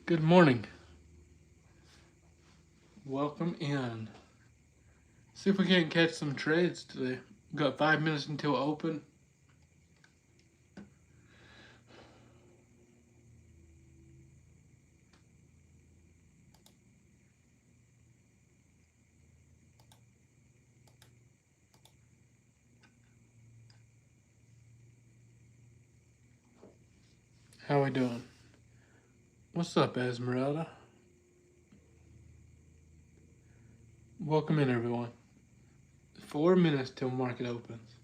Good morning. Welcome in. See if we can't catch some trades today. We've got 5 minutes until open. How we doing? What's up, Esmeralda? Welcome in, everyone. 4 minutes till market opens.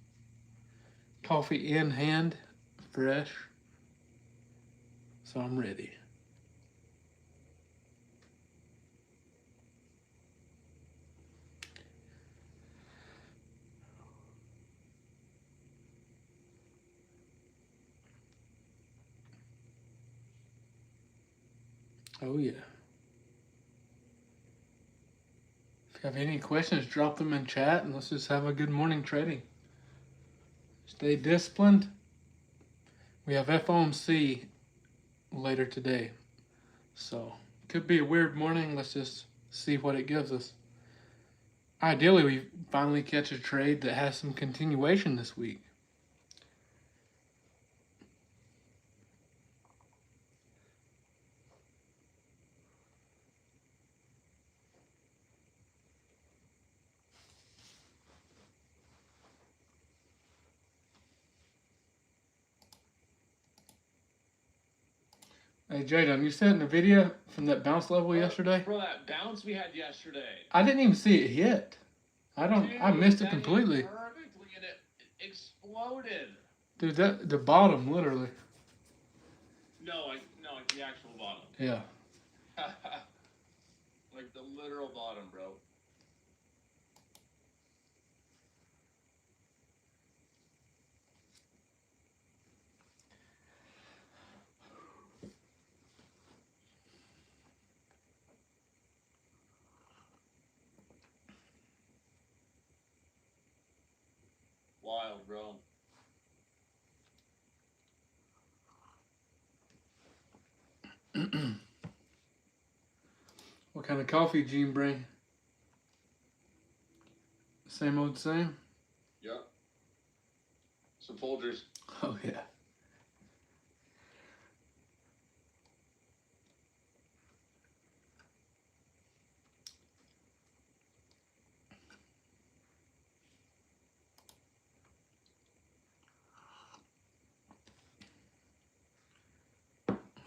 Coffee in hand, fresh. So I'm ready. Oh yeah. If you have any questions, drop them in chat and let's just have a good morning trading. Stay disciplined. We have FOMC later today. So, could be a weird morning. Let's just see what it gives us. Ideally, we finally catch a trade that has some continuation this week. Hey, Jadon, you sent a video from that bounce level yesterday? Bro, that bounce we had yesterday. I didn't even see it hit. I missed it completely. Hit perfectly and it exploded. Dude, the bottom, literally. No, like the actual bottom. Yeah. Like the literal bottom, bro. Wild, bro. What kind of coffee Gene bring? Same old same? Yep. Some Folgers. Oh, yeah.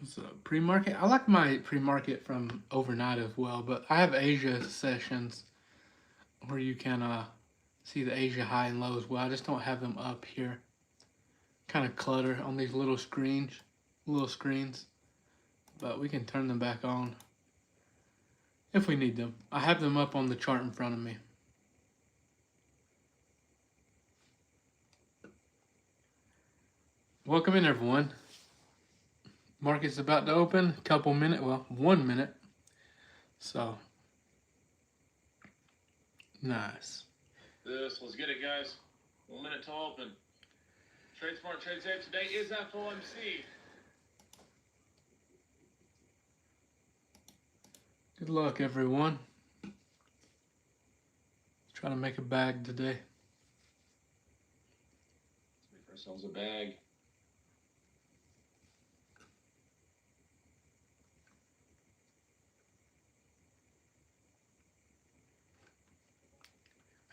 So pre-market, I like my pre-market from overnight as well, but I have Asia sessions where you can see the Asia high and low as well. I just don't have them up here. Kind of clutter on these little screens, but we can turn them back on if we need them. I have them up on the chart in front of me. Welcome in, everyone. Market's about to open. 1 minute. So, nice. Let's get it, guys. 1 minute to open. Trade Smart, Trade Safe. Today is FOMC. Good luck, everyone. Trying to make a bag today. Let's make ourselves a bag.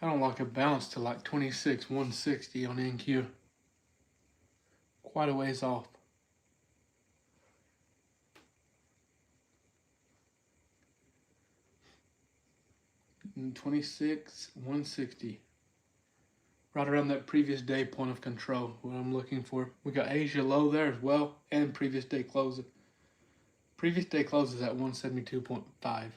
I don't like a bounce to like 26, 160 on NQ. Quite a ways off. And 26, 160. Right around that previous day point of control, what I'm looking for. We got Asia low there as well, and previous day closing. Previous day closes at 172.5.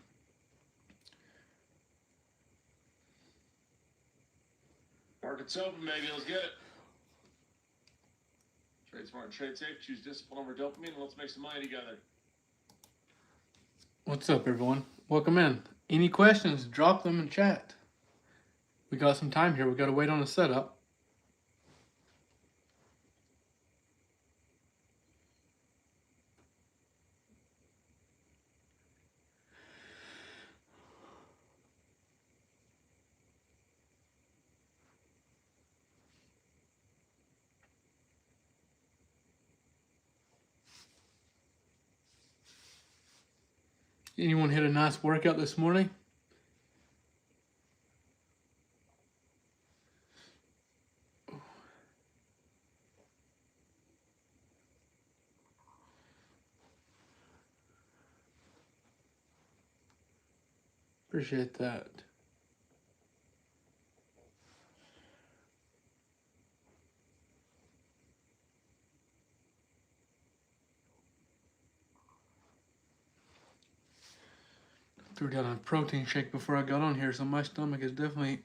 Market's open, baby. Let's get it. Trade Smart, Trade Safe. Choose discipline over dopamine, and let's make some money together. What's up, everyone? Welcome in. Any questions, drop them in chat. We got some time here. We got to wait on the setup. Anyone hit a nice workout this morning? Appreciate that. Threw down a protein shake before I got on here, so my stomach is definitely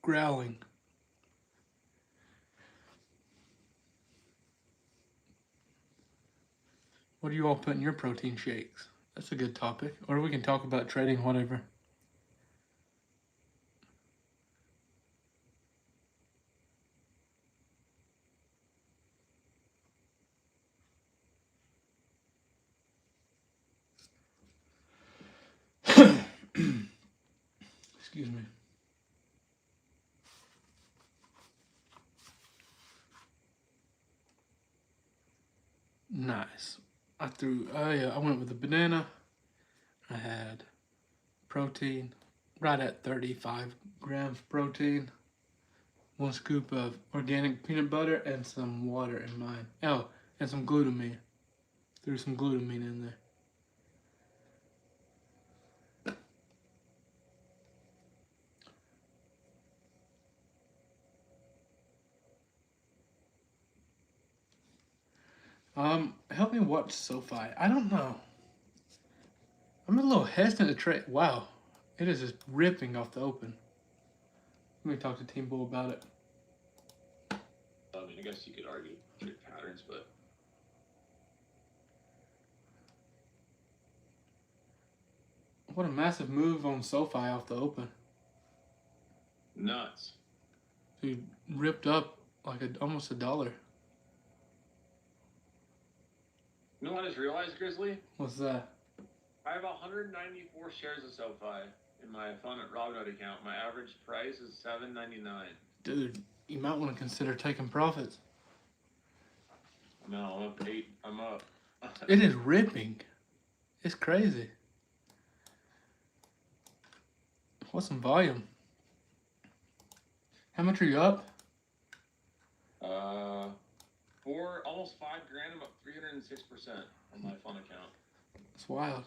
growling. What do you all put in your protein shakes? That's a good topic. Or we can talk about trading, whatever. Excuse me. Nice. I went with the banana. I had protein, right at 35 grams protein. 1 scoop of organic peanut butter and some water in mine. Oh, and some glutamine. Threw some glutamine in there. Help me watch SoFi. I don't know. I'm a little hesitant to trade. Wow, it is just ripping off the open. Let me talk to Team Bull about it. I mean, I guess you could argue trade patterns, but What a massive move on SoFi off the open. nuts. Dude, ripped up like almost $1. You know what I just realized, Grizzly? What's that? I have 194 shares of SoFi in my fund at Robinhood account. My average price is $7.99. Dude, you might want to consider taking profits. No, I'm up 8. I'm up. It is ripping. It's crazy. What's some volume? How much are you up? For almost $5 grand, I'm up 306% on my fund account. It's wild.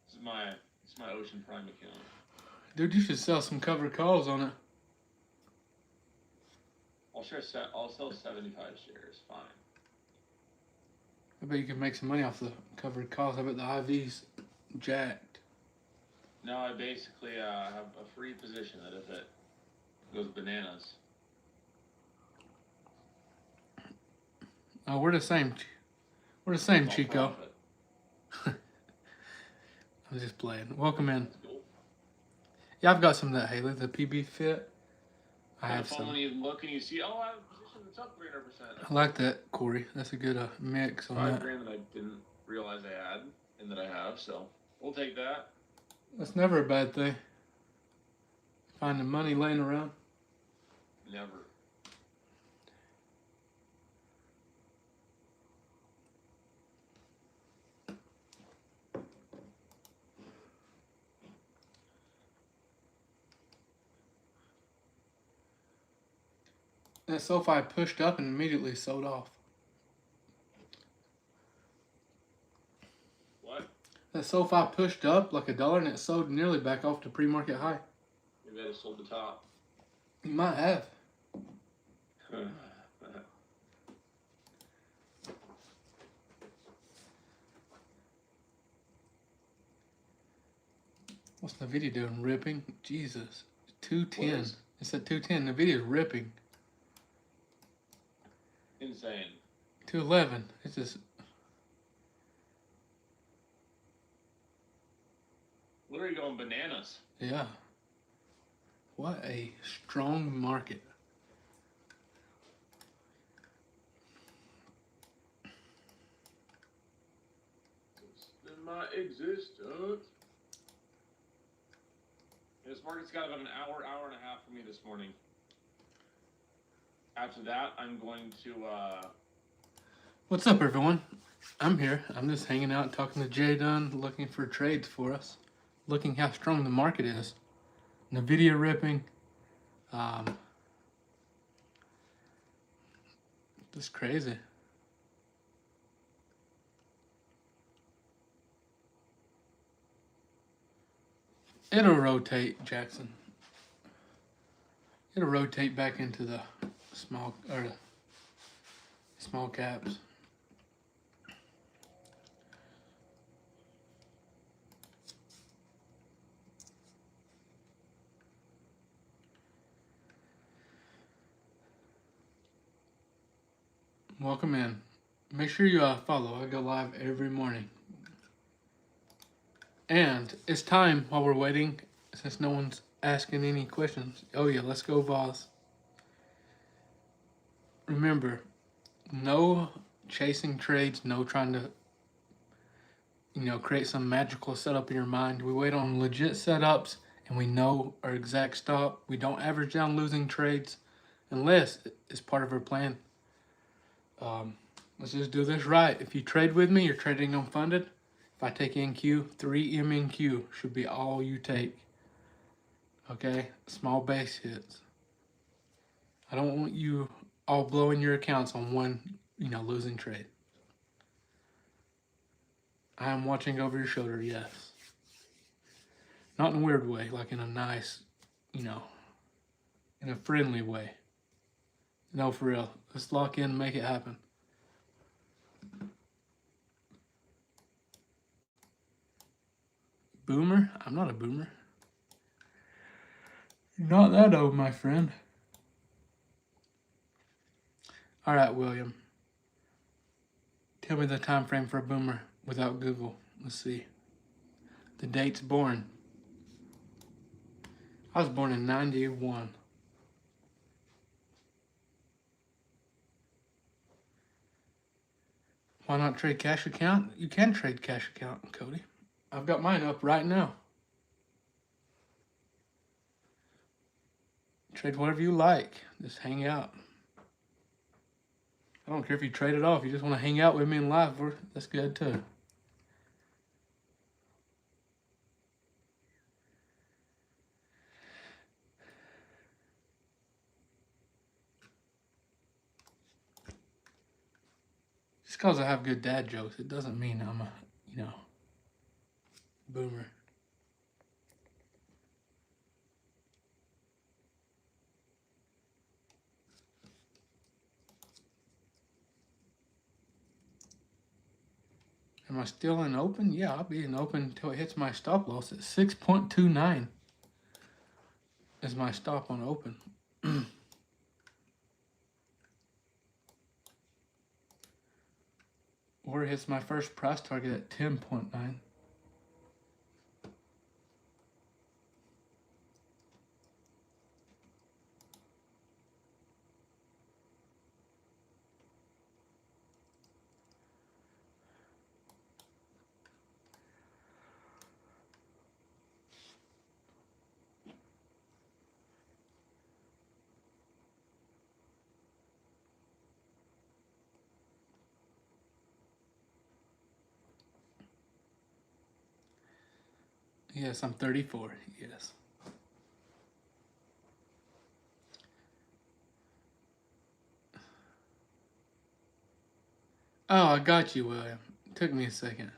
It's my Ocean Prime account. Dude, you should sell some covered calls on it. I'll sell 75 shares. Fine. I bet you can make some money off the covered calls. I bet the IV's jacked. No, I basically have a free position that if it goes bananas. Oh, we're the same. We're the same, I'll Chico. profit. I'm just playing. Welcome in. That's cool. Yeah, I've got some of that Haley, the PB Fit. I Kind have of fun some. when you look and you see, oh, I have a position that's up 300%. I like that, Corey. That's a good mix on $5 that. grand that I didn't realize I had and that I have, so we'll take that. That's never a bad thing. Finding money laying around. Never. That SoFi pushed up and immediately sold off. What? That SoFi pushed up like $1 and it sold nearly back off to pre-market high. Maybe I just sold the top. You might have. What's the video doing? Ripping? Jesus. 210. What is? It's at 210. The video's ripping. Insane. 211. It's just. Literally going bananas. Yeah. What a strong market. In my existence. This market's got about an hour and a half for me this morning. After that, I'm going to What's up, everyone? I'm here. I'm just hanging out, talking to Jay Dunn, looking for trades for us, looking how strong the market is. Nvidia ripping. Just crazy. It'll rotate, Jackson. It'll rotate back into the small caps. Welcome in. Make sure you follow. I go live every morning. And it's time while we're waiting, since no one's asking any questions. Oh yeah, let's go Vols. Remember, no chasing trades, no trying to, create some magical setup in your mind. We wait on legit setups and we know our exact stop. We don't average down losing trades unless it's part of our plan. Let's just do this right. If you trade with me, you're trading unfunded. If I take NQ, 3 MNQ should be all you take. Okay? Small base hits. I don't want you all blowing your accounts on one, losing trade. I am watching over your shoulder, yes. Not in a weird way, like in a nice, in a friendly way. No, for real. Let's lock in and make it happen. Boomer? I'm not a boomer. You're not that old, my friend. All right, William. Tell me the time frame for a boomer without Google. Let's see. The date's born. I was born in 91. Why not trade cash account? You can trade cash account, Cody. I've got mine up right now. Trade whatever you like. Just hang out. I don't care if you trade it off. You just want to hang out with me in live. That's good too. Just because I have good dad jokes, it doesn't mean I'm a, boomer. Am I still in open? Yeah, I'll be in open until it hits my stop loss at 6.29 is my stop on open. Or it hits my first price target at 10.9. Yes, I'm 34. Yes. Oh, I got you, William. It took me a second.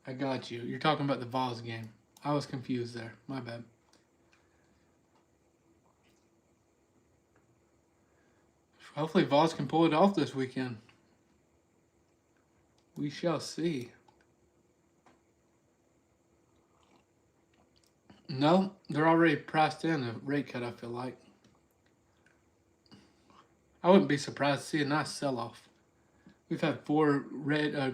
I got you. You're talking about the Vols game. I was confused there. My bad. Hopefully Vols can pull it off this weekend. We shall see. No, they're already priced in a rate cut, I feel like. I wouldn't be surprised to see a nice sell-off. We've had 4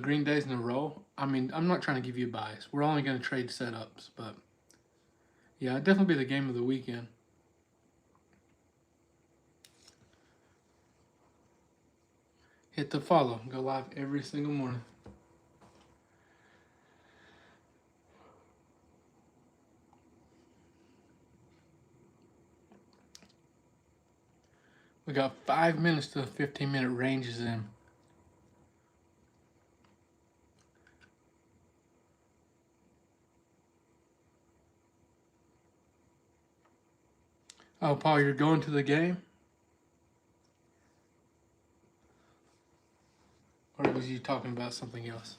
green days in a row. I mean, I'm not trying to give you a bias. We're only going to trade setups, but yeah, it'd definitely be the game of the weekend. Hit the follow. Go live every single morning. We got 5 minutes to the 15-minute ranges in. Oh, Paul, you're going to the game? Or was you talking about something else?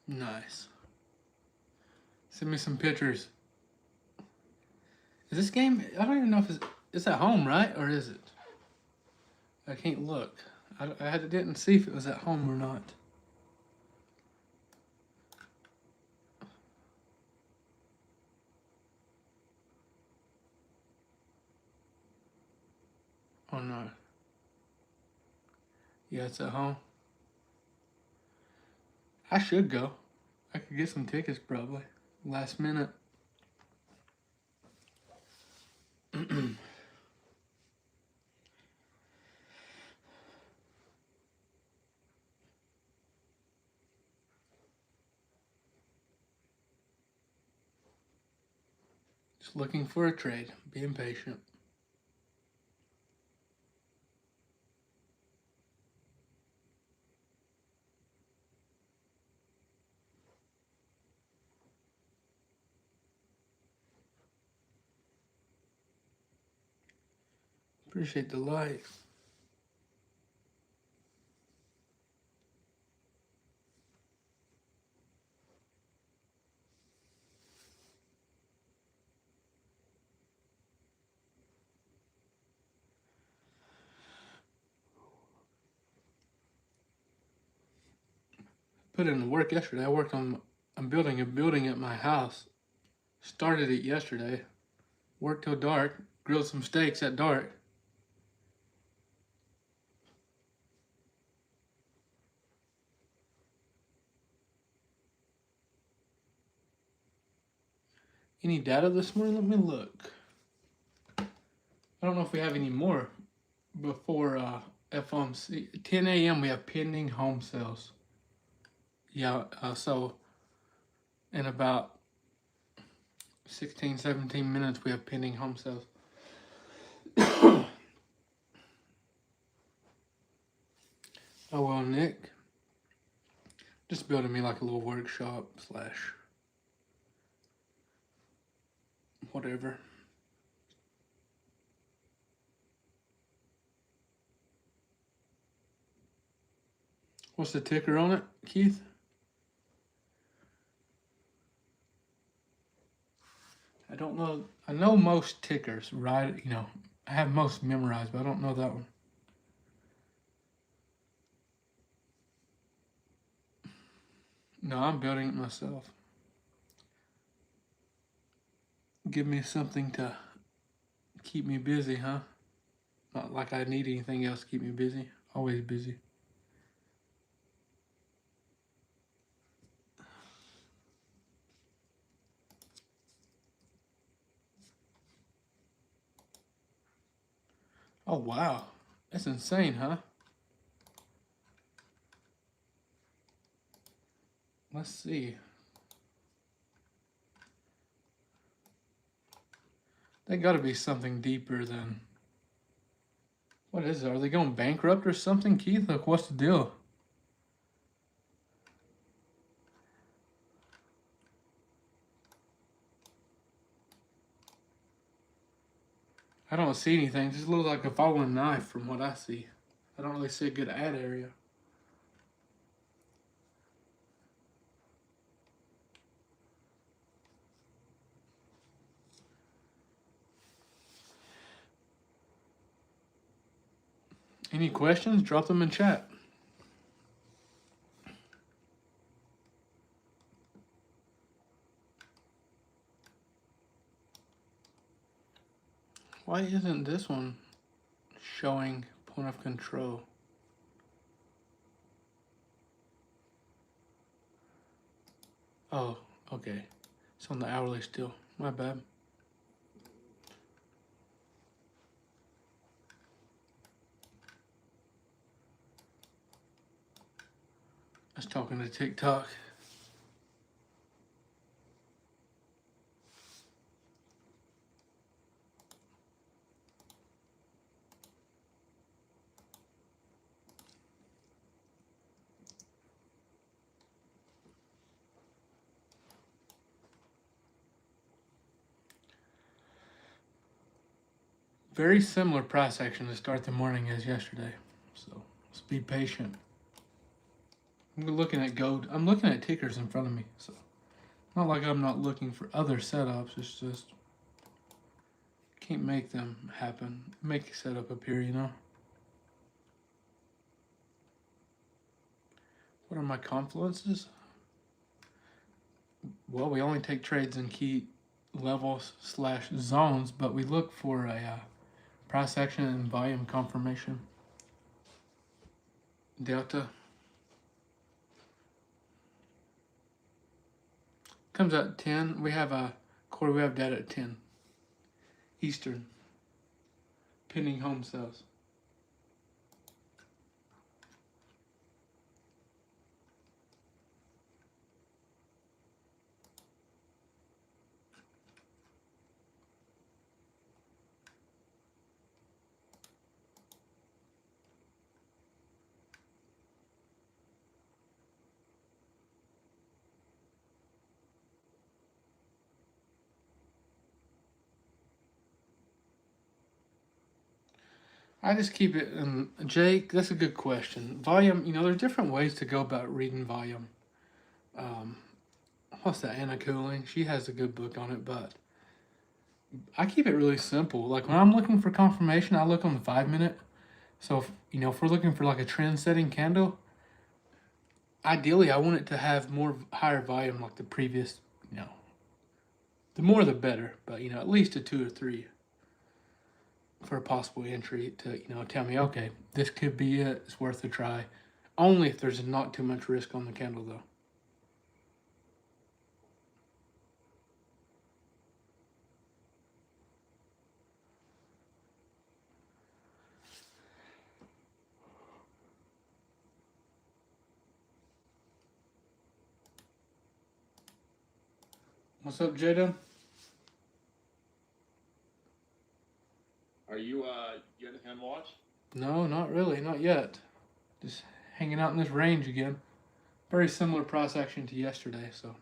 Nice. Send me some pictures. Is this game? I don't even know if it's at home, right? Or is it? I can't look. I didn't see if it was at home or not. Oh no. Yeah, it's at home. I should go. I could get some tickets probably. Last minute. Just looking for a trade. Being patient. Appreciate the like. Put in the work yesterday. I'm building a building at my house. Started it yesterday. Worked till dark. Grilled some steaks at dark. Any data this morning? Let me look. I don't know if we have any more before FOMC. 10 a.m. we have pending home sales. Yeah, so in about 16, 17 minutes we have pending home sales. Oh well, Nick. Just building me like a little workshop slash whatever. What's the ticker on it, Keith? I don't know. I know most tickers, right? You know, I have most memorized, but I don't know that one. No, I'm building it myself. Give me something to keep me busy, huh? Not like I need anything else to keep me busy. Always busy. Oh, wow. That's insane, huh? Let's see. They gotta be something deeper than... What is it? Are they going bankrupt or something, Keith? Like, what's the deal? I don't see anything. It just looks like a falling knife from what I see. I don't really see a good ad area. Any questions? Drop them in chat. Why isn't this one showing point of control? Oh, okay. It's on the hourly still. My bad. I was talking to TikTok. very similar price action to start the morning as yesterday. So let's be patient. I'm looking at gold. I'm looking at tickers in front of me. So not like I'm not looking for other setups. It's just can't make them happen. Make a setup appear, you know. What are my confluences? Well, we only take trades in key levels / zones, but we look for a price action and volume confirmation. Delta comes out at 10. We have a quarter. We have data at 10 Eastern. Pending home sales. I just keep it, and Jake, that's a good question. Volume, you know, there's different ways to go about reading volume. What's that, Anna Cooling? She has a good book on it, but I keep it really simple. Like when I'm looking for confirmation, I look on the 5-minute. So, if we're looking for like a trend-setting candle, ideally I want it to have higher volume like the previous, the more the better, but at least a 2 or 3 for a possible entry to tell me, okay, this could be it, it's worth a try. Only if there's not too much risk on the candle though. What's up, Jada? Are you anything on watch? No, not really, not yet. Just hanging out in this range again. Very similar price action to yesterday, so.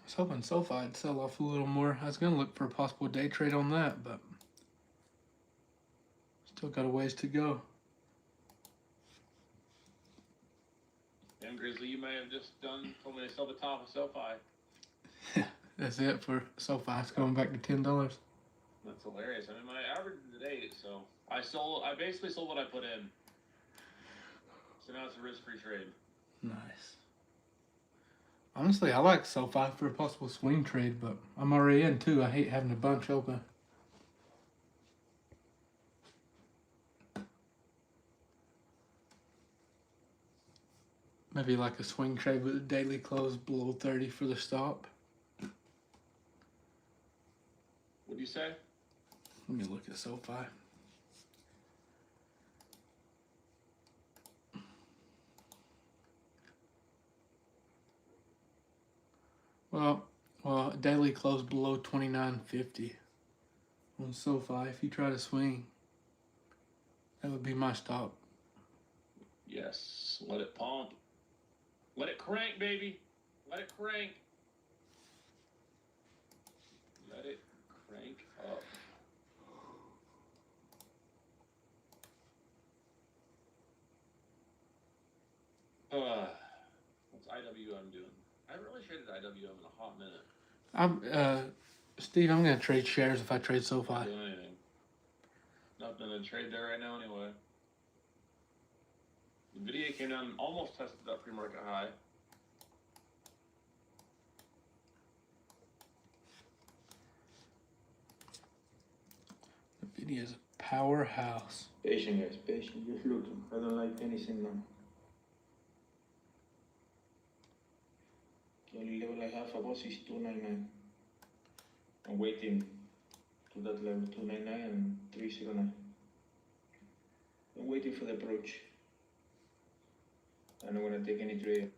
I was hoping SoFi would sell off a little more. I was going to look for a possible day trade on that, but still got a ways to go. Damn, Grizzly, you may have just told me to sell the top of SoFi. That's it for SoFi. It's going back to $10. That's hilarious. I mean, my average is at 8, so I basically sold what I put in. So now it's a risk-free trade. Nice. Honestly, I like SoFi for a possible swing trade, but I'm already in too. I hate having a bunch open. Maybe like a swing trade with a daily close below 30 for the stop. What do you say? Let me look at SoFi. Well, daily close below 29.50 on SoFi. If you try to swing, that would be my stop. Yes, let it pump. Let it crank, baby. Let it crank. Let it crank up. What's IWM doing? I haven't really traded IWM in a hot minute. Steve, I'm gonna trade shares if I trade SoFi. Not doing anything. Nothing to trade there right now anyway. Nvidia came down and almost tested that pre-market high. Nvidia is a powerhouse. Patient, guys, patient. Just looking. I don't like anything now. The only level I have above is 299. I'm waiting to that level, 299 and 309. I'm waiting for the approach. I'm not gonna take any trade.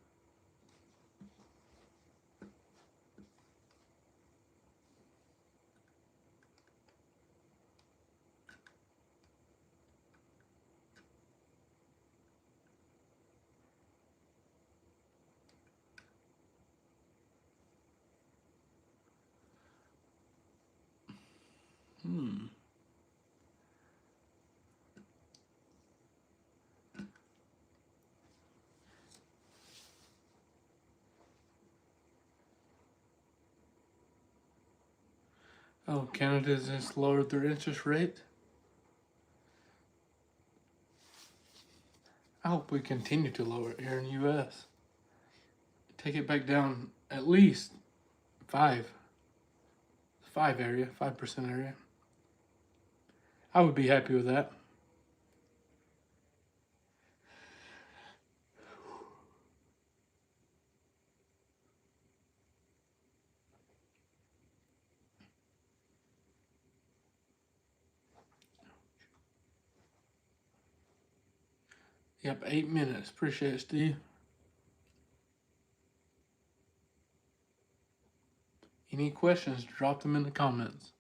Oh, Canada just lowered their interest rate. I hope we continue to lower it here in the U.S. Take it back down at least 5% area. I would be happy with that. Yep, 8 minutes. Appreciate it, Steve. Any questions, drop them in the comments.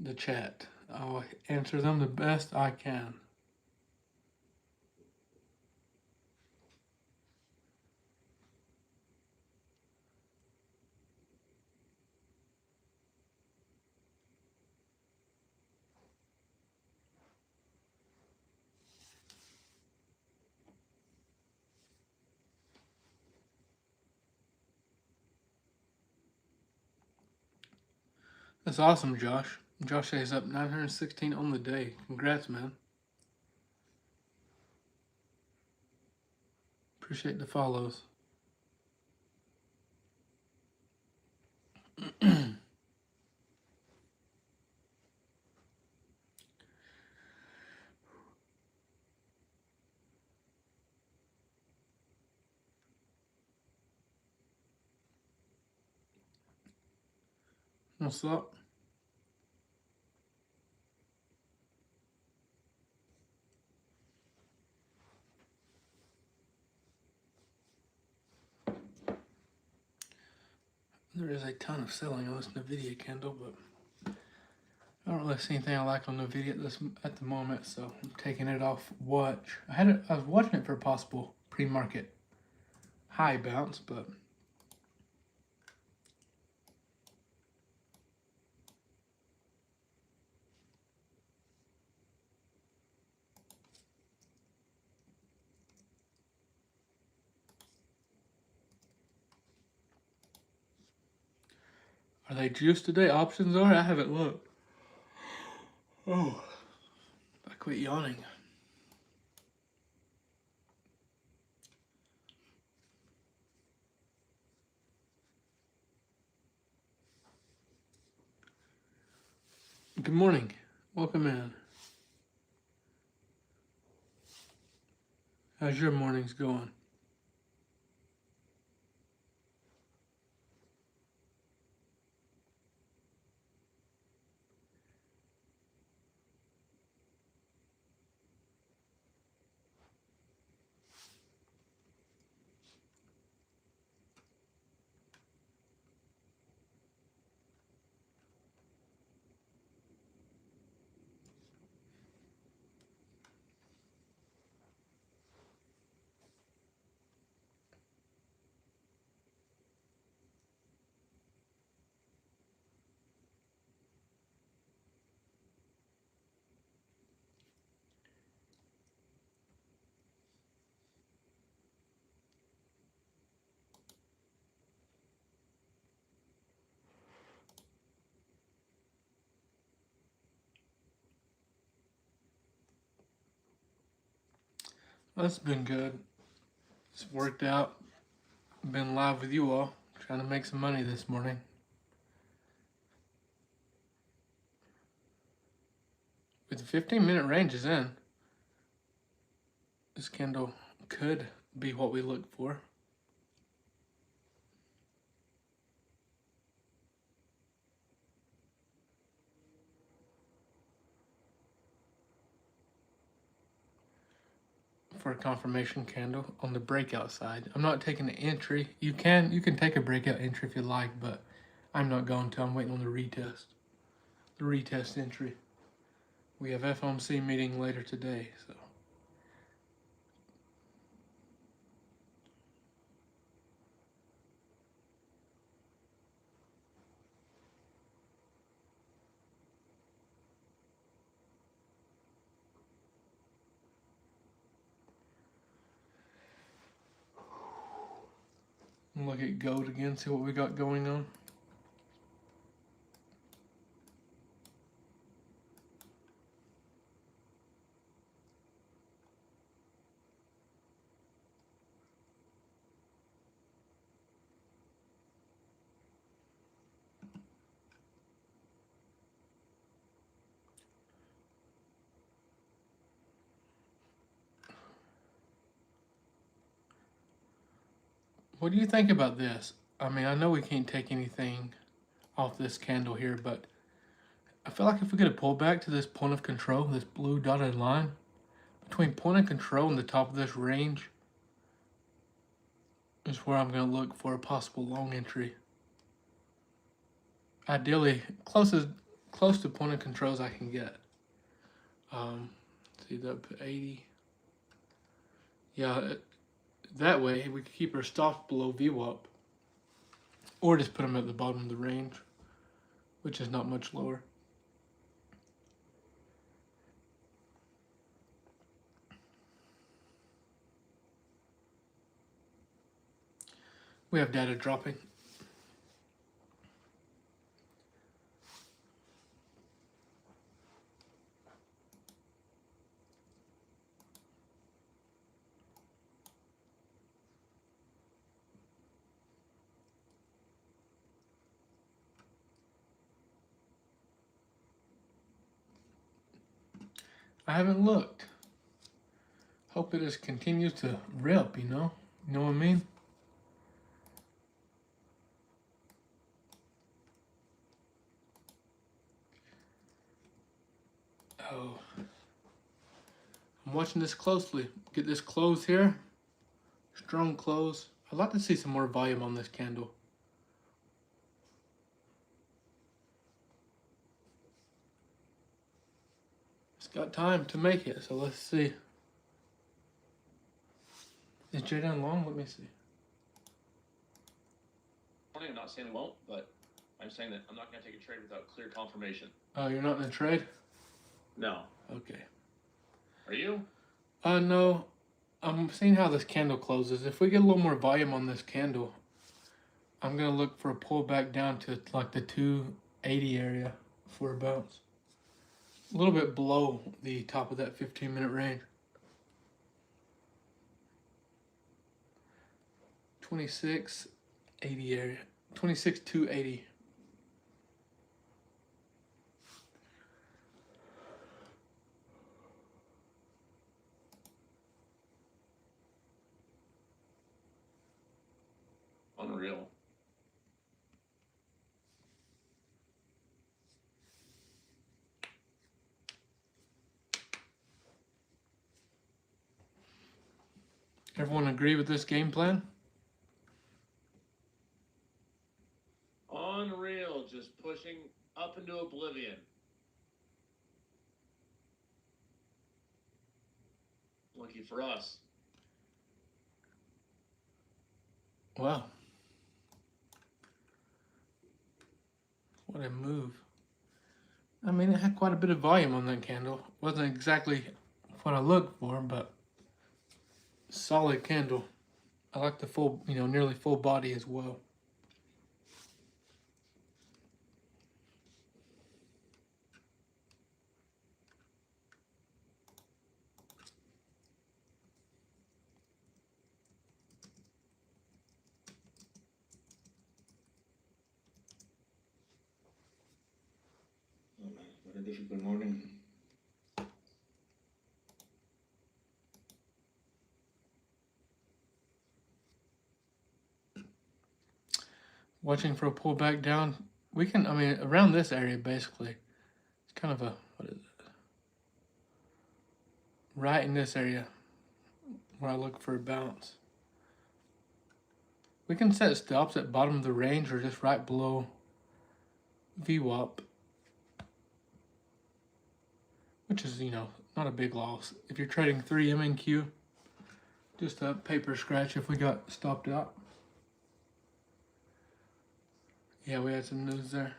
The chat. I'll answer them the best I can. That's awesome, Josh. Josh is up 916 on the day. Congrats, man. Appreciate the follows. What's up? There is a ton of selling on this NVIDIA candle, but I don't really see anything I like on NVIDIA at the moment, so I'm taking it off watch. I was watching it for a possible pre-market high bounce, but are they juiced today? Options are? I haven't looked. Oh, I quit yawning. Good morning. Welcome in. How's your mornings going? That's been good. It's worked out. Been live with you all, trying to make some money this morning. With the 15-minute range is in, this candle could be what we look for. For a confirmation candle on the breakout side. I'm not taking an entry. You can take a breakout entry if you like, but I'm not going to. I'm waiting on the retest. The retest entry. We have FOMC meeting later today, so. Look at gold again, see what we got going on. What do you think about this? I mean, I know we can't take anything off this candle here, but I feel like if we get a pullback to this point of control, this blue dotted line, between point of control and the top of this range is where I'm going to look for a possible long entry. Ideally, close to point of control as I can get. See that 80. Yeah, that way we could keep our stops below VWAP, or just put them at the bottom of the range, which is not much lower. We have data dropping. I haven't looked. Hope it just continues to rip, you know? You know what I mean? Oh. I'm watching this closely. Get this close here. Strong close. I'd like to see some more volume on this candle. It's got time to make it, so let's see. Is J down long? Let me see. I'm not saying we won't, but I'm saying that I'm not going to take a trade without clear confirmation. Oh, you're not in a trade? No. Okay. Are you? No. I'm seeing how this candle closes. If we get a little more volume on this candle, I'm going to look for a pullback down to like the 280 area for a bounce. A little bit below the top of that 15-minute range. 2680 area. 26,280. Unreal. Everyone agree with this game plan? Unreal. Just pushing up into oblivion. Lucky for us. Wow. What a move. I mean, it had quite a bit of volume on that candle. Wasn't exactly what I looked for, but solid candle. I like the full, nearly full body as well. Oh man, what a difficult morning. Watching for a pullback down. We can, around this area basically. It's kind of what is it? Right in this area where I look for a bounce. We can set stops at bottom of the range or just right below VWAP. Which is, not a big loss. If you're trading 3 MNQ, just a paper scratch if we got stopped out. Yeah, we had some news there.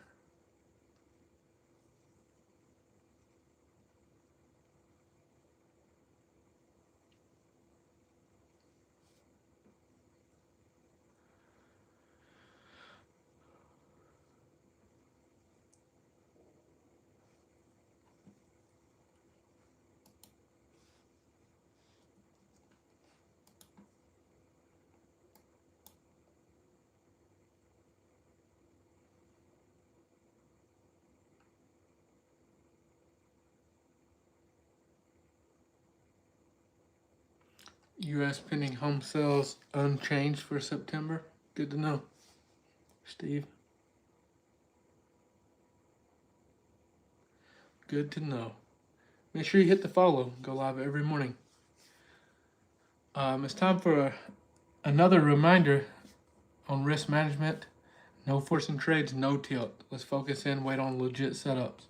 U.S. pending home sales unchanged for September. Good to know, Steve. Good to know. Make sure you hit the follow. Go live every morning. It's time for another reminder on risk management. No forcing trades, no tilt. Let's focus in, wait on legit setups.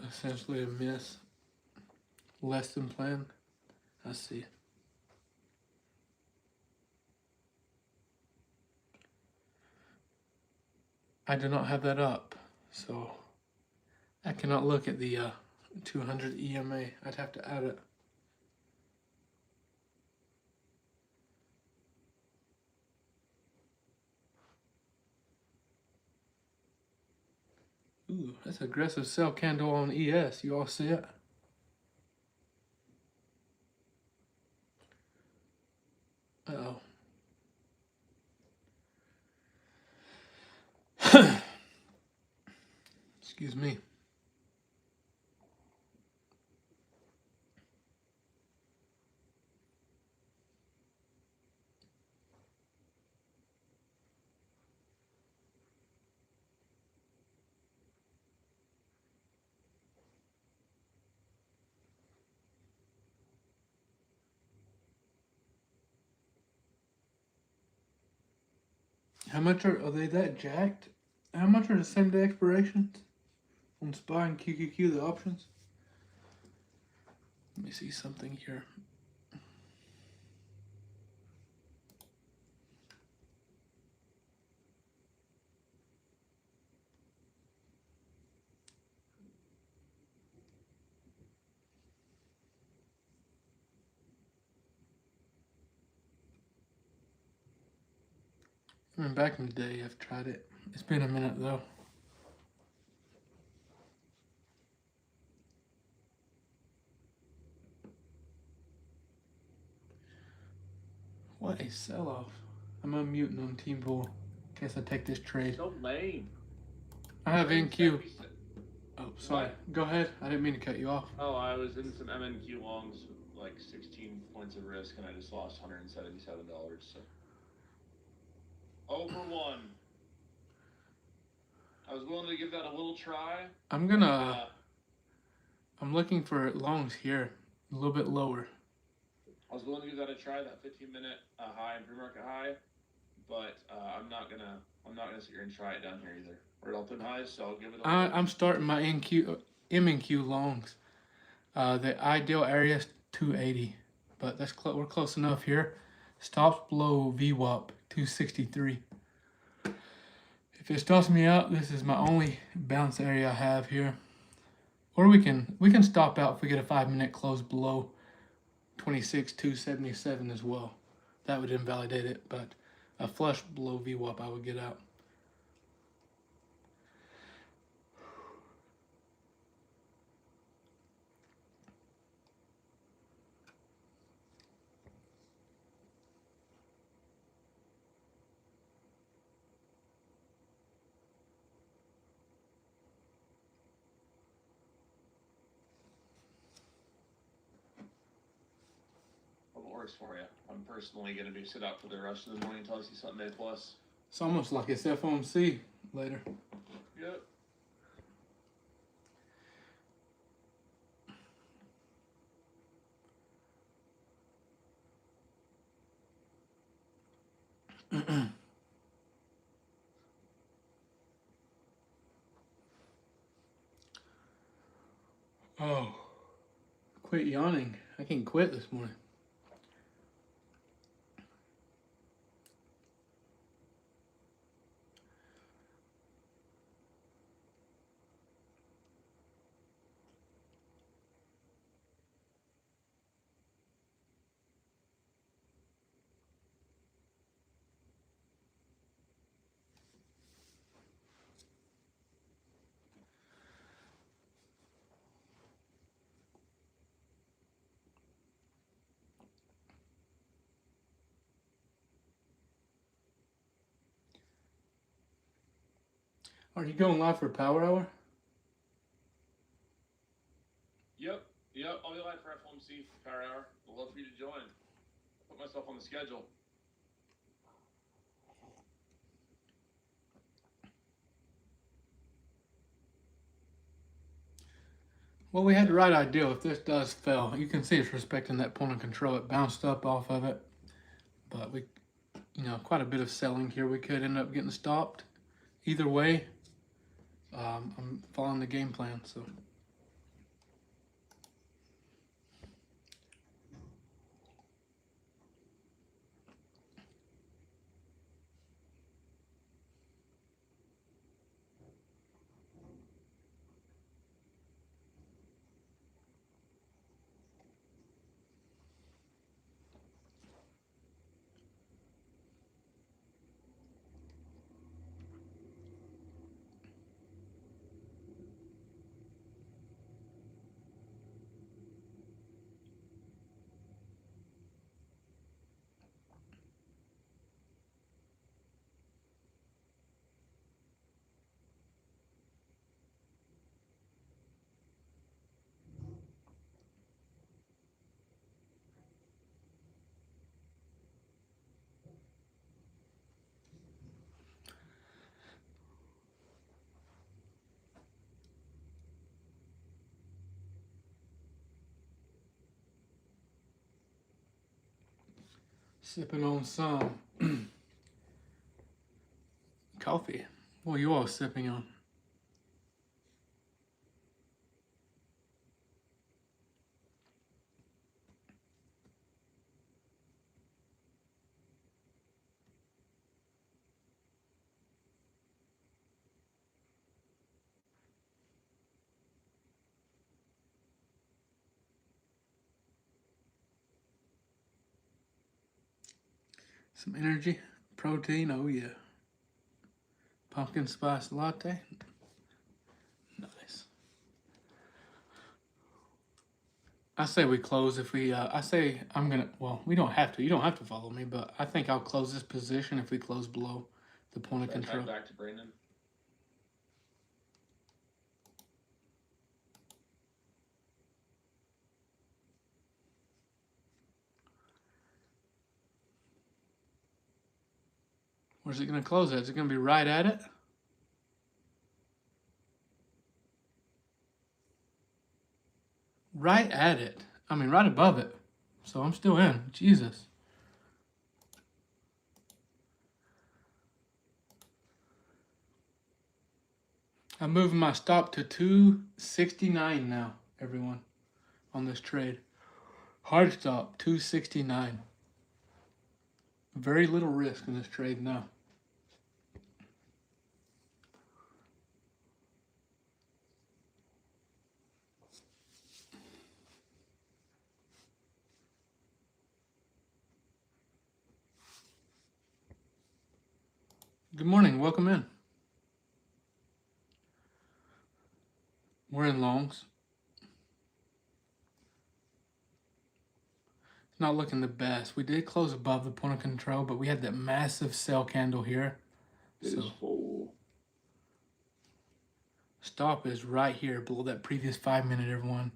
Essentially a miss. Less than planned. I see. I do not have that up, so I cannot look at the 200 EMA. I'd have to add it. Ooh, that's aggressive sell candle on ES. You all see it? Uh-oh. Excuse me. How much are they that jacked? How much are the same day expirations on SPY and QQQ, the options? Let me see something here. I mean, back in the day, I've tried it. It's been a minute though. What a sell-off. I'm unmuting on Team Bull in case I take this trade. So lame. I have NQ. What? Oh, sorry. Go ahead. I didn't mean to cut you off. Oh, I was in some MNQ longs with like 16 points of risk, and I just lost $177. So 0 for 1. I was willing to give that a little try. I'm gonna. I'm looking for longs here, a little bit lower. I was willing to give that a try, that 15-minute high and pre-market high, but I'm not gonna sit here and try it down here either. We're at all-time highs, so I'll give it a. I'm starting my MNQ longs. The ideal area is 280, but that's we're close enough here. Stops below VWAP 263. If it stops me out, this is my only bounce area I have here. Or we can stop out if we get a 5-minute close below 26,277 as well. That would invalidate it, but a flush below VWAP I would get out. Works for you. I'm personally going to be sit out for the rest of the morning until I see Sunday plus. It's almost like it's FOMC later. Yep. Oh, quit yawning. I can quit this morning. Are you going live for Power Hour? Yep. I'll be live for FOMC for Power Hour. I'd love for you to join. Put myself on the schedule. Well, we had the right idea. If this does fail, you can see it's respecting that point of control. It bounced up off of it, but we, quite a bit of selling here. We could end up getting stopped. Either way, I'm following the game plan. So. Sipping on some coffee. What are you all sipping on? Some energy, protein, oh yeah. Pumpkin spice latte. Nice. I say we close if we, we don't have to. You don't have to follow me, but I think I'll close this position if we close below the point of control. Back to Brandon. Where's it going to close at? Is it going to be right at it? Right at it. I mean, right above it. So I'm still in. Jesus. I'm moving my stop to 269 now, everyone, on this trade. Hard stop, 269. Very little risk in this trade now. Good morning, welcome in. We're in longs. It's not looking the best. We did close above the point of control, but we had that massive sell candle here. It is full. Stop is right here below that previous 5 minute, everyone.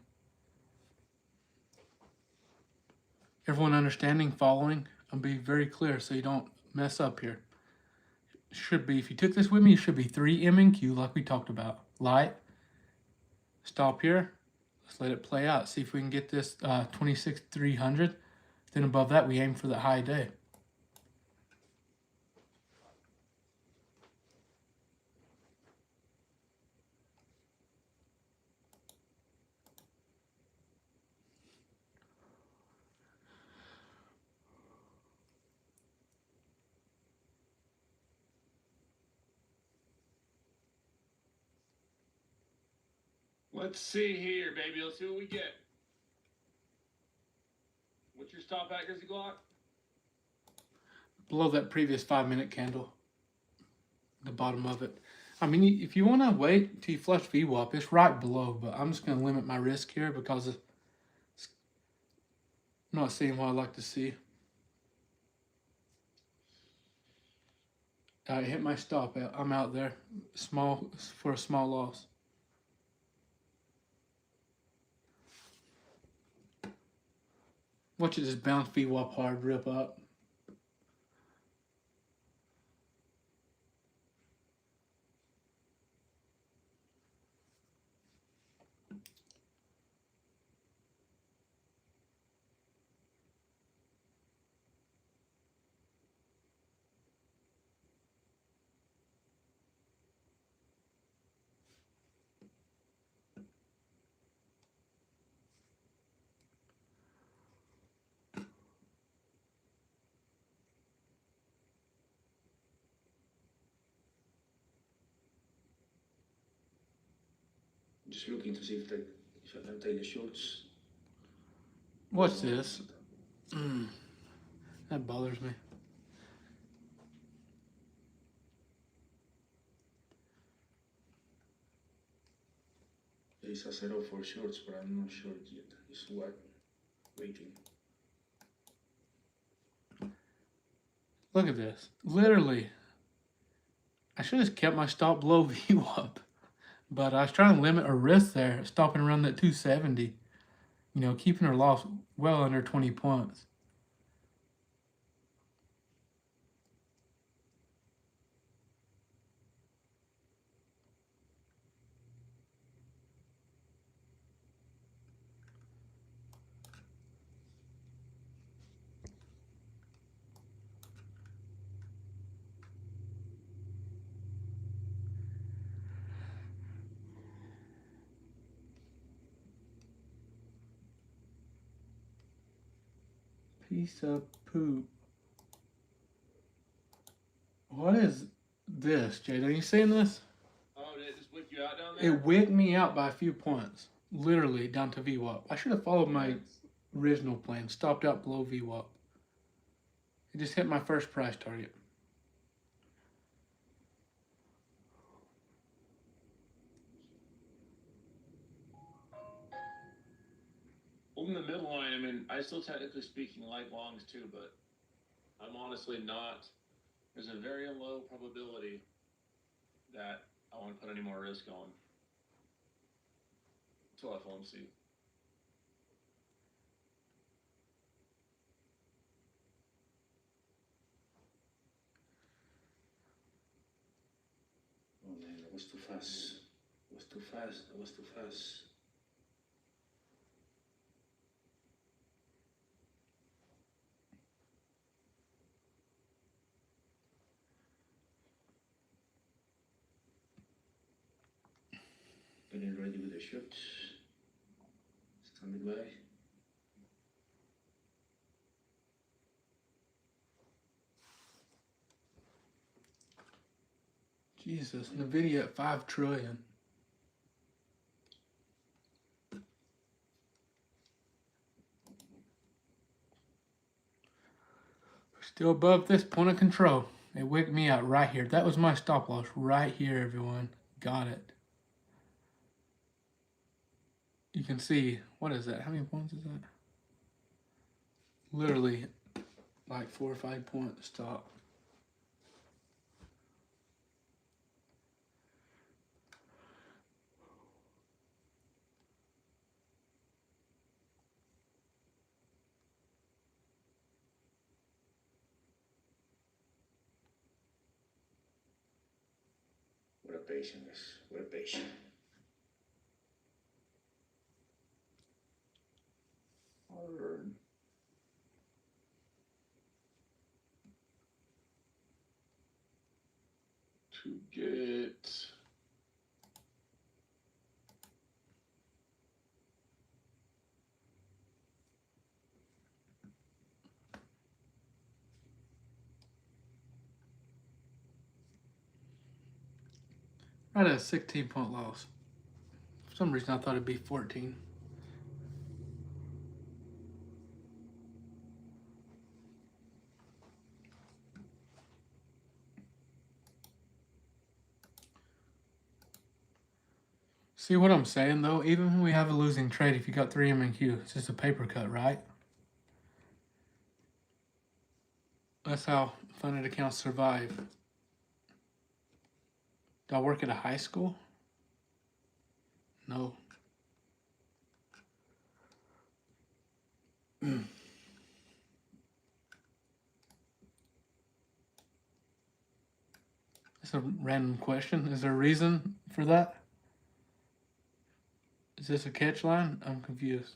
Everyone understanding, following? I'll be very clear so you don't mess up here. Should be, if you took this with me, it should be 3 M and Q like we talked about. Light. Stop here. Let's let it play out. See if we can get this 26,300. Then above that, we aim for the high day. Let's see here, baby. Let's see what we get. What's your stop at, Grizzly Glock? Below that previous 5 minute candle. The bottom of it. I mean, if you want to wait till you flush VWAP, it's right below, but I'm just going to limit my risk here because I'm not seeing what I like to see. I hit my stop. I'm out there. Small for a small loss. Watch it just bounce VWAP hard, rip up. Just looking to see if I can take the shorts. What's this? That bothers me. There is a setup for shorts, but I'm not sure yet. It's what? Waiting. Look at this. Literally, I should have kept my stop below VWAP. But I was trying to limit her risk there, stopping around that 270. You know, keeping her loss well under 20 points. Piece of poop. What is this, Jade? Are you seeing this? Oh, did it just wick you out down there? It wicked me out by a few points. Literally down to VWAP. I should have followed my original plan. Stopped out below VWAP. It just hit my first price target. Well, in the middle line, I mean, I still technically speaking like longs too, but I'm honestly not. There's a very low probability that I want to put any more risk on until FOMC. Oh man, that was too fast. That was too fast. That was too fast. Getting ready with the shorts. Standing by. Jesus, Nvidia at 5 trillion. Still above this point of control. It wicked me out right here. That was my stop loss right here, everyone. Got it. You can see, what is that? How many points is that? Literally like 4 or 5 point stop. What a patience. What a patience. Hard to get. Right at a 16 point loss. For some reason I thought it'd be 14. See what I'm saying though? Even when we have a losing trade, if you got 3 MNQ, it's just a paper cut, right? That's how funded accounts survive. Do I work at a high school? No. That's a random question. Is there a reason for that? Is this a catch line? I'm confused.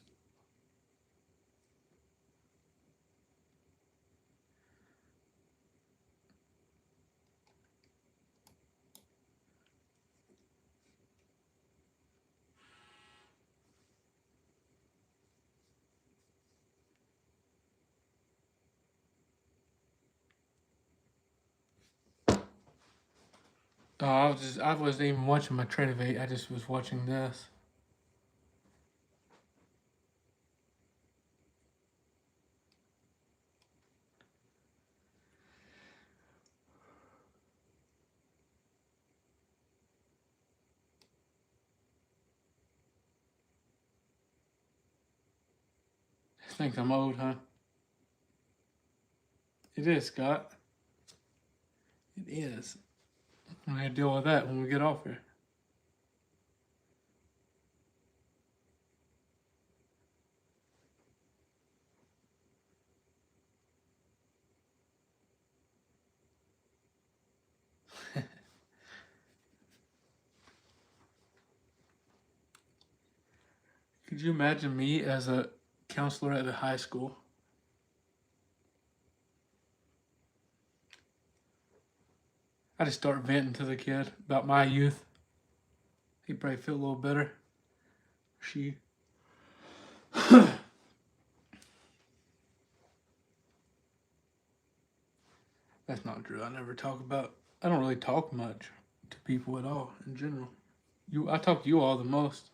Oh, I wasn't even watching my trade of 8. I just was watching this. Thinks I'm old, huh? It is, Scott. It is. I'm gonna deal with that when we get off here. Could you imagine me as a counselor at a high school? I just start venting to the kid about my youth. He'd probably feel a little better. She. That's not true. I don't really talk much to people at all in general. I talk to you all the most.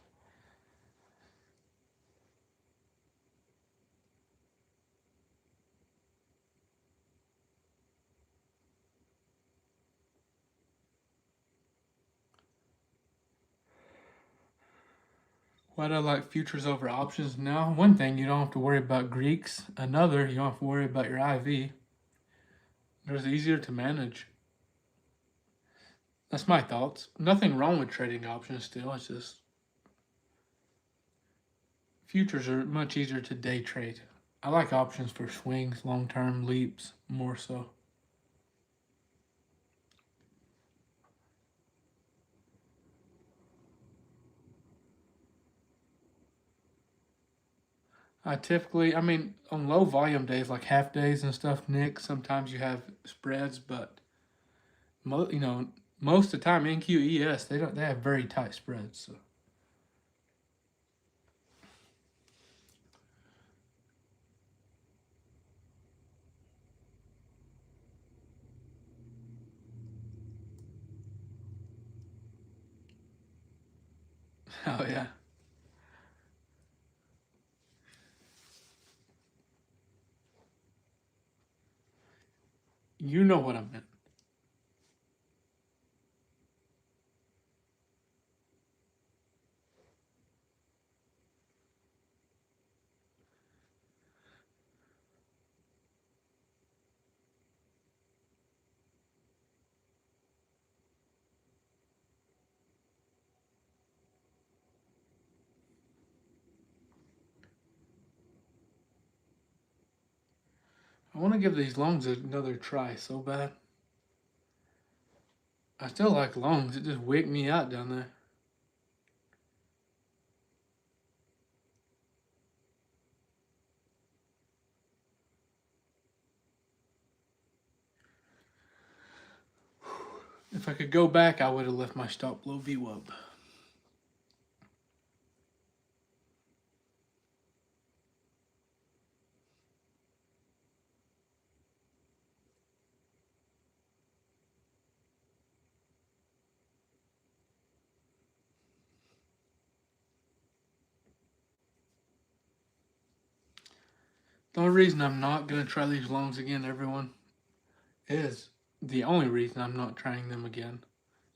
Why do I like futures over options now? One thing, you don't have to worry about Greeks. Another, you don't have to worry about your IV. They're easier to manage. That's my thoughts. Nothing wrong with trading options still. It's just futures are much easier to day trade. I like options for swings, long-term leaps, more so. On low volume days like half days and stuff, Nick, sometimes you have spreads, but most of the time NQES they have very tight spreads. So. Oh yeah. You know what I meant. I want to give these longs another try so bad. I still like longs. It just wigged me out down there. If I could go back, I would have left my stop below VWAP. The only reason I'm not going to try these longs again, everyone, is the only reason I'm not trying them again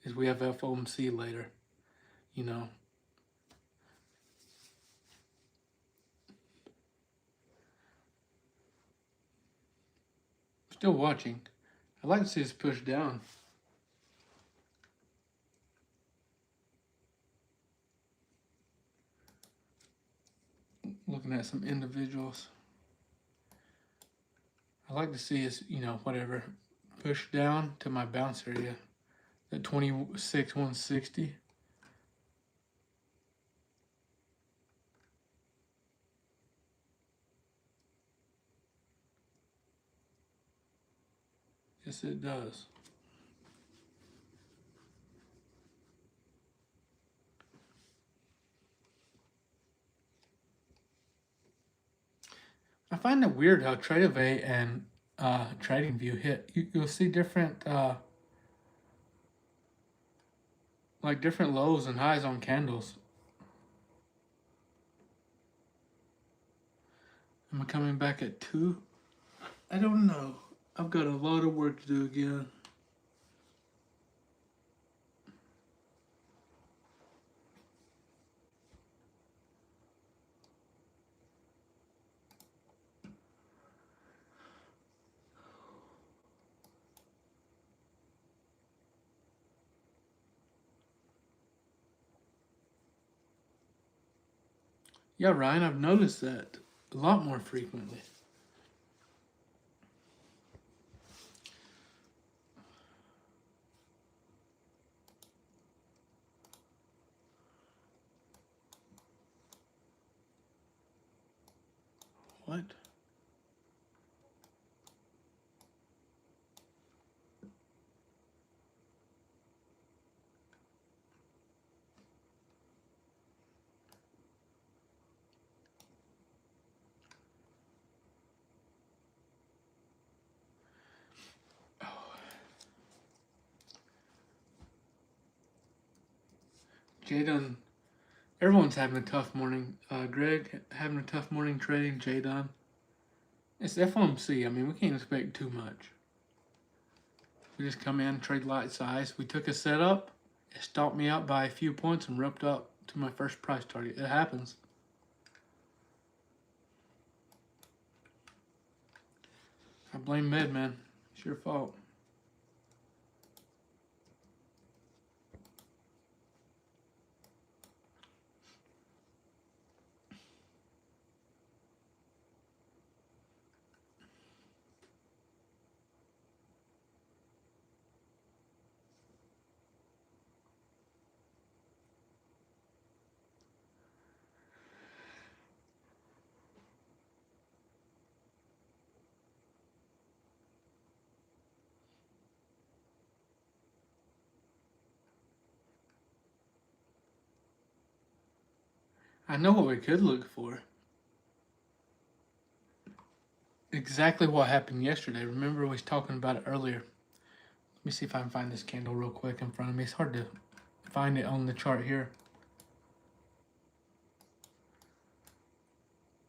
is we have FOMC later. You know. Still watching. I'd like to see this push down. looking at some individuals. I like to see is, whatever, push down to my bounce area at 26, 160. Yes, it does. I find it weird how Tradevate and TradingView hit. You'll see different, like different lows and highs on candles. Am I coming back at 2? I don't know. I've got a lot of work to do again. Yeah, Ryan, I've noticed that a lot more frequently. What? Jadon, everyone's having a tough morning. Greg having a tough morning trading. Jadon. It's FOMC. I mean, we can't expect too much. We just come in, trade light size. We took a setup. It stopped me out by a few points and ripped up to my first price target. It happens. I blame Medman. It's your fault. I know what we could look for. Exactly what happened yesterday. Remember, we was talking about it earlier. Let me see if I can find this candle real quick in front of me. It's hard to find it on the chart here.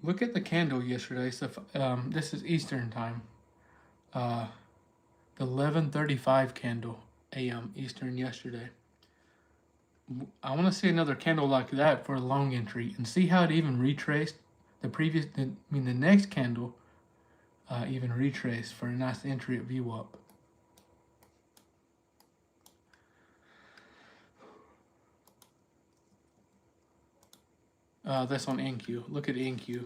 Look at the candle yesterday. So this is Eastern time. The 11:35 candle a.m. Eastern yesterday. I want to see another candle like that for a long entry and see how it even retraced the next candle even retraced for a nice entry at VWAP. That's on NQ. Look at NQ.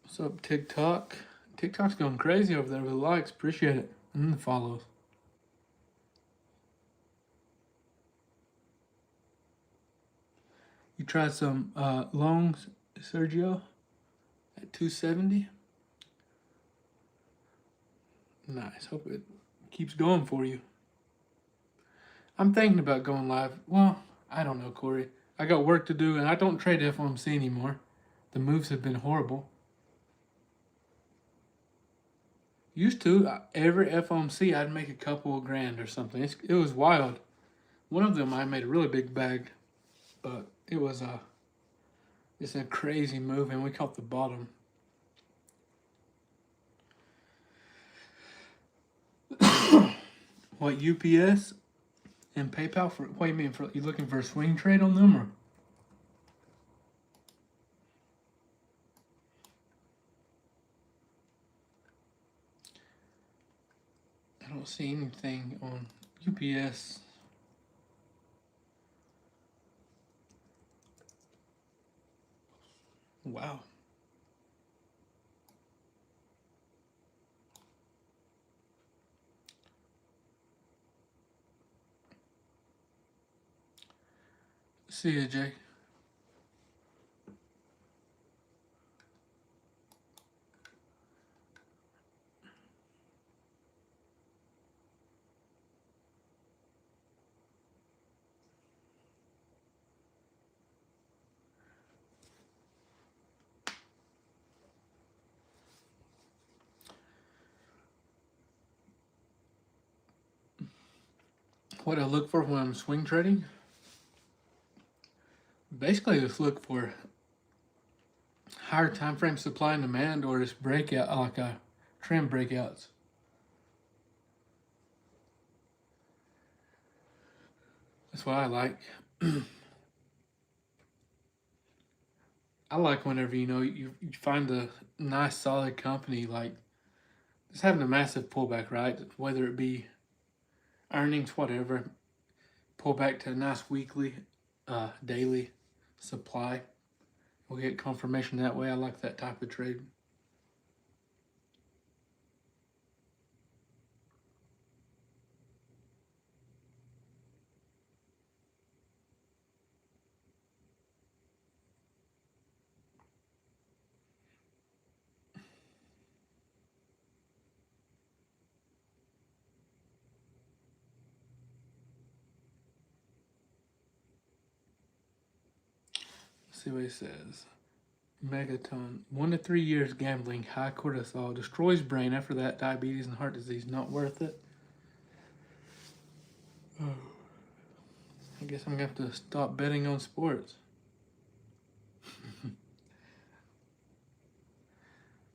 What's up, TikTok? TikTok's going crazy over there with the likes. Appreciate it. And the follows. You tried some longs, Sergio, at 270. Nice. Hope it keeps going for you. I'm thinking about going live. Well, I don't know, Corey. I got work to do, and I don't trade FOMC anymore. The moves have been horrible. Used to, every FOMC, I'd make a couple of grand or something. It was wild. One of them, I made a really big bag, but it was it's a crazy move, and we caught the bottom. What, UPS and PayPal for? What do you mean? For you looking for a swing trade on them, or? I don't see anything on UPS. Wow. See you, Jay. What I look for when I'm swing trading? Basically, just look for higher time frame supply and demand, or just breakout, like a trend breakouts. That's what I like. I like whenever you find a nice solid company, like just having a massive pullback, right? Whether it be earnings, whatever, pull back to a nice weekly, daily supply. We'll get confirmation that way. I like that type of trade. Let's see what he says. Megaton. 1 to 3 years gambling, high cortisol, destroys brain. After that, diabetes and heart disease. Not worth it. Oh. I guess I'm going to have to stop betting on sports.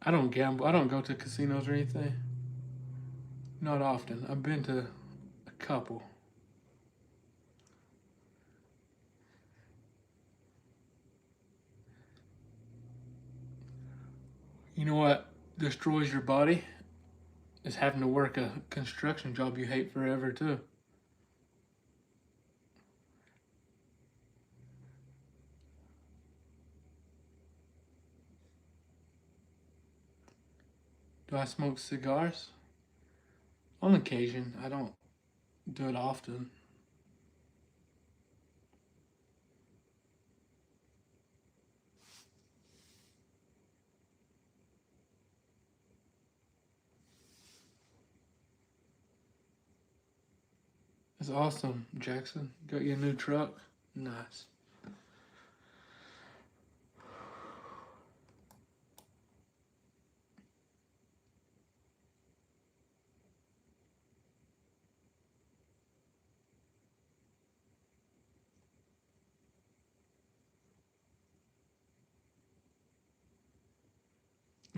I don't gamble. I don't go to casinos or anything. Not often. I've been to a couple. You know what destroys your body? Is having to work a construction job you hate forever, too. Do I smoke cigars? On occasion. I don't do it often. It's awesome, Jackson. Got you a new truck? Nice.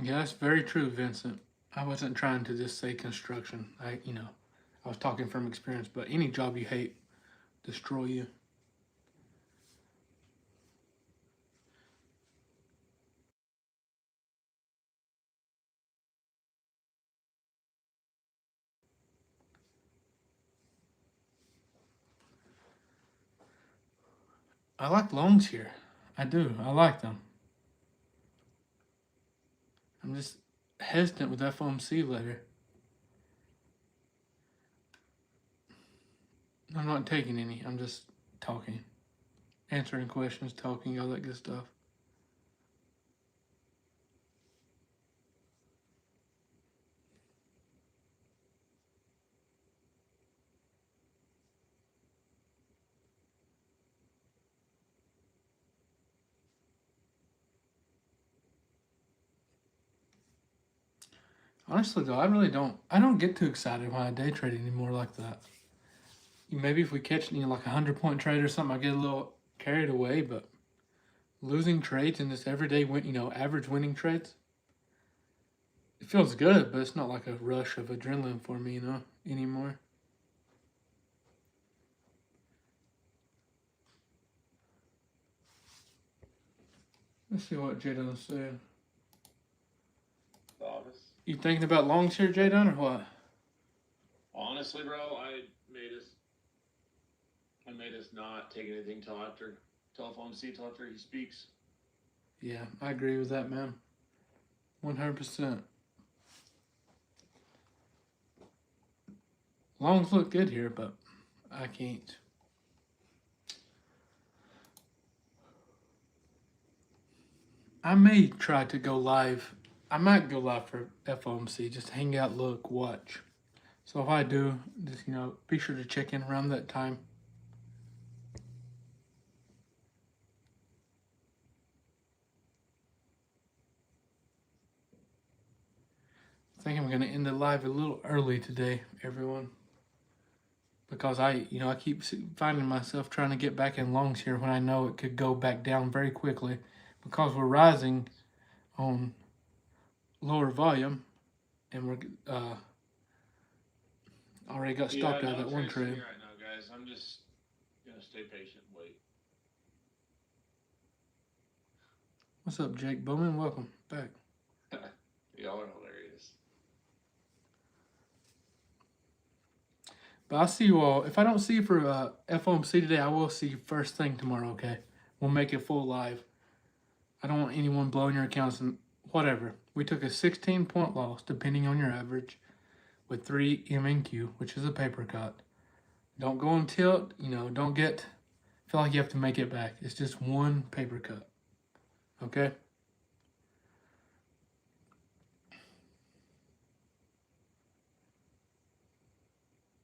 Yeah, that's very true, Vincent. I wasn't trying to just say construction. I was talking from experience, but any job you hate destroy you. I like loans here. I do. I like them. I'm just hesitant with FOMC later. I'm not taking any. I'm just talking. Answering questions, talking, all that good stuff. Honestly, though, I don't get too excited when I day trade anymore like that. Maybe if we catch, like a 100-point trade or something, I get a little carried away, but losing trades in this everyday average winning trades, it feels good, but it's not like a rush of adrenaline for me, anymore. Let's see what Jadon said. Thomas. You thinking about longs here, Jadon, or what? Honestly, bro, I made us not take anything till after he speaks. Yeah, I agree with that, man. 100%. Longs look good here, but I can't. I may try to go live. I might go live for FOMC, just hang out, look, watch. So if I do, just, be sure to check in around that time. I think I'm going to end the live a little early today, everyone. Because I keep finding myself trying to get back in longs here when I know it could go back down very quickly. Because we're rising on lower volume, and we're already got stopped out of that one trade. Right now, guys, I'm just gonna stay patient and wait. What's up, Jake Bowman? Welcome back. Y'all are hilarious. But I'll see you all. If I don't see you for FOMC today, I will see you first thing tomorrow, okay? We'll make it full live. I don't want anyone blowing your accounts and whatever. We took a 16-point loss, depending on your average, with 3 MNQ, which is a paper cut. Don't go on tilt, don't feel like you have to make it back. It's just one paper cut, okay?